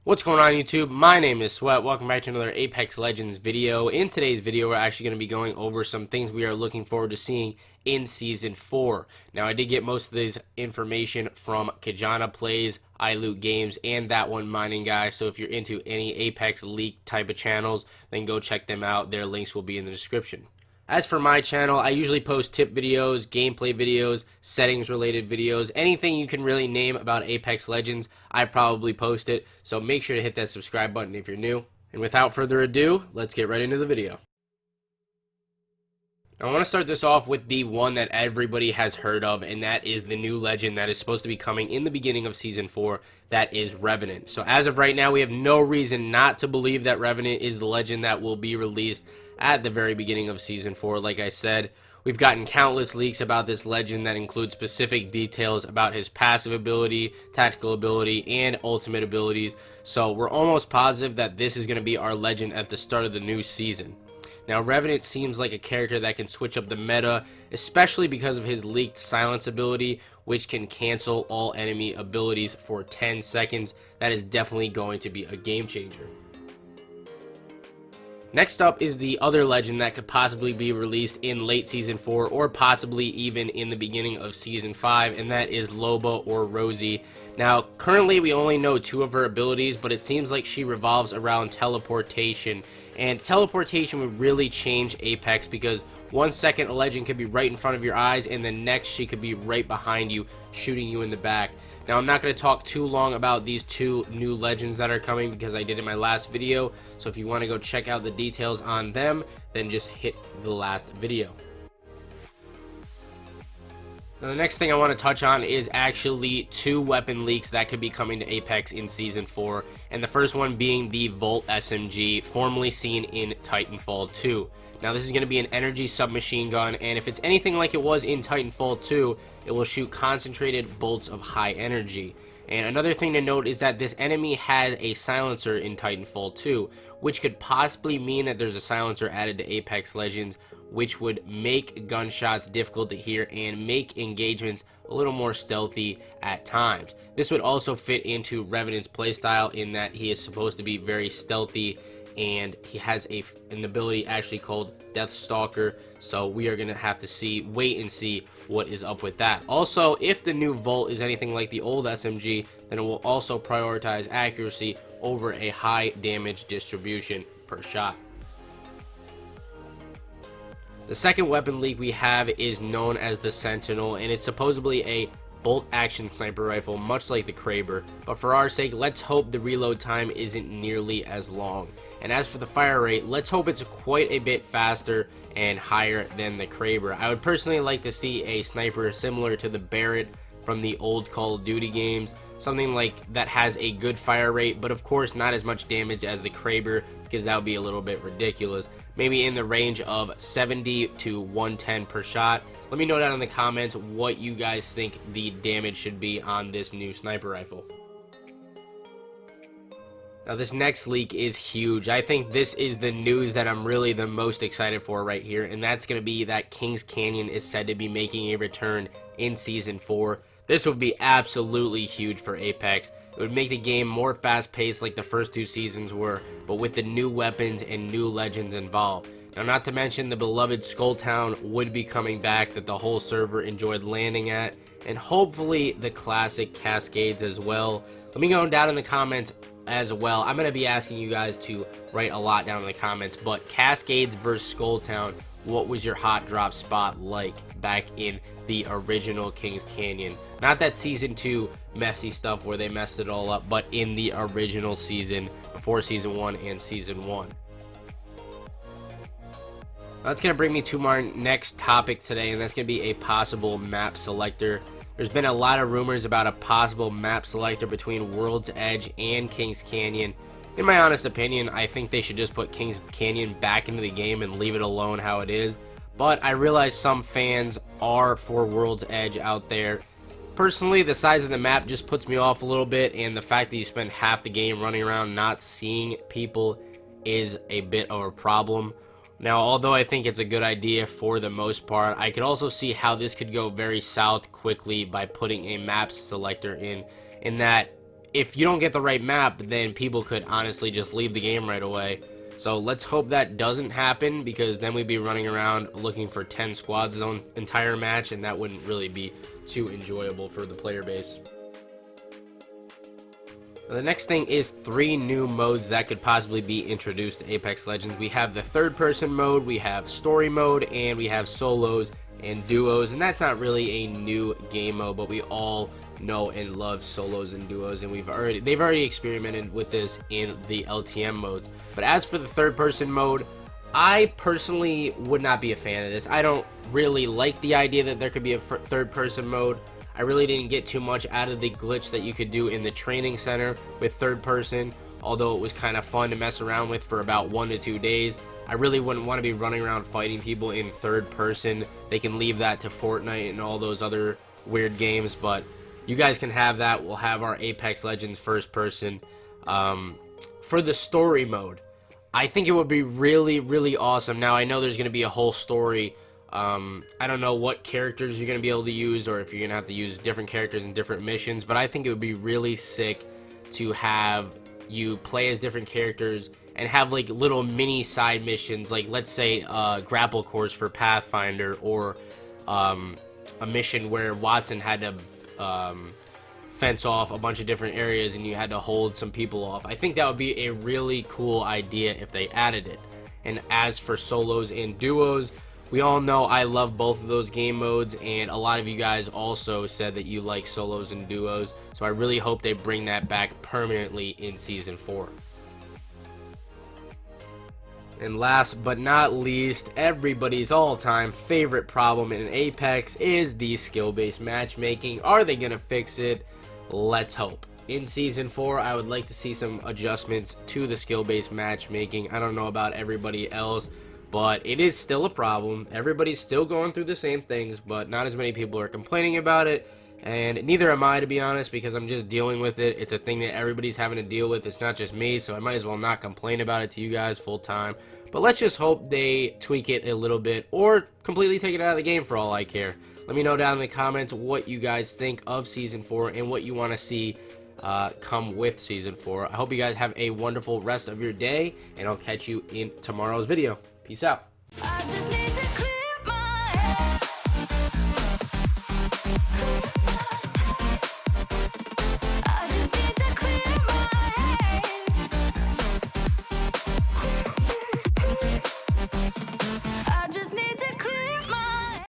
What's going on YouTube? My name is Sweat. Welcome back to another Apex Legends video. In today's video, we're actually going to be going over some things we are looking forward to seeing in Season 4. Now, I did get most of this information from Kijanna Plays, iLootGames, and That One Mining Guy. So if you're into any Apex leak type of channels, then go check them out. Their links will be in the description. As for my channel, I usually post tip videos, gameplay videos, settings related videos, anything you can really name about Apex Legends, I probably post it, so make sure to hit that subscribe button if you're new. And without further ado, let's get right into the video. I want to start this off with the one that everybody has heard of, and that is the new legend that is supposed to be coming in the beginning of Season 4, that is Revenant. So as of right now, we have no reason not to believe that Revenant is the legend that will be released at the very beginning of Season 4. Like I said, we've gotten countless leaks about this legend that include specific details about his passive ability, tactical ability, and ultimate abilities. So we're almost positive that this is going to be our legend at the start of the new season. Now, Revenant seems like a character that can switch up the meta, especially because of his leaked silence ability, which can cancel all enemy abilities for 10 seconds. That is definitely going to be a game changer. Next up is the other legend that could possibly be released in late Season 4 or possibly even in the beginning of Season 5, and that is Loba or Rosie. Now, currently we only know two of her abilities, but it seems like she revolves around teleportation, and teleportation would really change Apex because 1 second a legend could be right in front of your eyes and the next she could be right behind you, shooting you in the back. Now, I'm not going to talk too long about these two new legends that are coming because I did in my last video. So if you want to go check out the details on them, then just hit the last video. Now, the next thing I want to touch on is actually two weapon leaks that could be coming to Apex in Season 4. And the first one being the Volt SMG, formerly seen in Titanfall 2. Now, this is going to be an energy submachine gun, and if it's anything like it was in Titanfall 2, it will shoot concentrated bolts of high energy. And another thing to note is that this enemy had a silencer in Titanfall 2, which could possibly mean that there's a silencer added to Apex Legends, which would make gunshots difficult to hear and make engagements a little more stealthy at times. This would also fit into Revenant's playstyle in that he is supposed to be very stealthy, and he has an ability actually called Death Stalker, so we are going to have to wait and see what is up with that. Also, if the new Volt is anything like the old SMG, then it will also prioritize accuracy over a high damage distribution per shot. The second weapon leak we have is known as the Sentinel, and it's supposedly a bolt action sniper rifle, much like the Kraber, but for our sake, let's hope the reload time isn't nearly as long. And as for the fire rate, let's hope it's quite a bit faster and higher than the Kraber. I would personally like to see a sniper similar to the Barrett from the old Call of Duty games, something like that has a good fire rate, but of course not as much damage as the Kraber, because that would be a little bit ridiculous. Maybe in the range of 70 to 110 per shot. Let me know down in the comments what you guys think the damage should be on this new sniper rifle. Now, this next leak is huge. I think this is the news that I'm really the most excited for right here, and that's going to be that Kings Canyon is said to be making a return in Season 4. This would be absolutely huge for Apex. It would make the game more fast-paced like the first two seasons were, but with the new weapons and new legends involved. Now, not to mention the beloved Skull Town would be coming back that the whole server enjoyed landing at, and hopefully the classic Cascades as well. Let me know down in the comments as well. I'm going to be asking you guys to write a lot down in the comments, but Cascades versus Skull Town, what was your hot drop spot like back in the original Kings Canyon? Not that Season 2 messy stuff where they messed it all up, but in the original season before Season 1 and Season 1. That's going to bring me to our next topic today, and that's going to be a possible map selector. There's been a lot of rumors about a possible map selector between World's Edge and Kings Canyon. In my honest opinion, I think they should just put Kings Canyon back into the game and leave it alone how it is. But I realize some fans are for World's Edge out there. Personally, the size of the map just puts me off a little bit, and the fact that you spend half the game running around not seeing people is a bit of a problem. Now, although I think it's a good idea for the most part, I could also see how this could go very south quickly by putting a map selector in that if you don't get the right map, then people could honestly just leave the game right away. So let's hope that doesn't happen, because then we'd be running around looking for 10 squads the entire match, and that wouldn't really be too enjoyable for the player base. The next thing is 3 new modes that could possibly be introduced to Apex Legends. We have the third-person mode, we have story mode, and we have solos and duos. And that's not really a new game mode, but we all know and love solos and duos, and they've already experimented with this in the LTM modes. But as for the third-person mode, I personally would not be a fan of this. I don't really like the idea that there could be a third-person mode. I really didn't get too much out of the glitch that you could do in the training center with third person, although it was kind of fun to mess around with for about 1 to 2 days. I really wouldn't want to be running around fighting people in third person. They can leave that to Fortnite and all those other weird games, but you guys can have that. We'll have our Apex Legends first person. For the story mode, I think it would be really, really awesome. Now, I know there's going to be a whole story. I don't know what characters you're going to be able to use, or if you're going to have to use different characters in different missions, but I think it would be really sick to have you play as different characters and have like little mini side missions, like let's say grapple course for Pathfinder, or a mission where Watson had to fence off a bunch of different areas and you had to hold some people off. I think that would be a really cool idea if they added it. And as for solos and duos, we all know I love both of those game modes, and a lot of you guys also said that you like solos and duos, so I really hope they bring that back permanently in Season 4. And last but not least, everybody's all-time favorite problem in Apex is the skill-based matchmaking. Are they going to fix it? Let's hope. In Season 4, I would like to see some adjustments to the skill-based matchmaking. I don't know about everybody else, but it is still a problem. Everybody's still going through the same things, but not as many people are complaining about it, and neither am I, to be honest, because I'm just dealing with it. It's a thing that everybody's having to deal with. It's not just me, so I might as well not complain about it to you guys full time. But let's just hope they tweak it a little bit, or completely take it out of the game for all I care. Let me know down in the comments what you guys think of Season 4 and what you want to see come with Season 4. I hope you guys have a wonderful rest of your day, and I'll catch you in tomorrow's video. Peace out.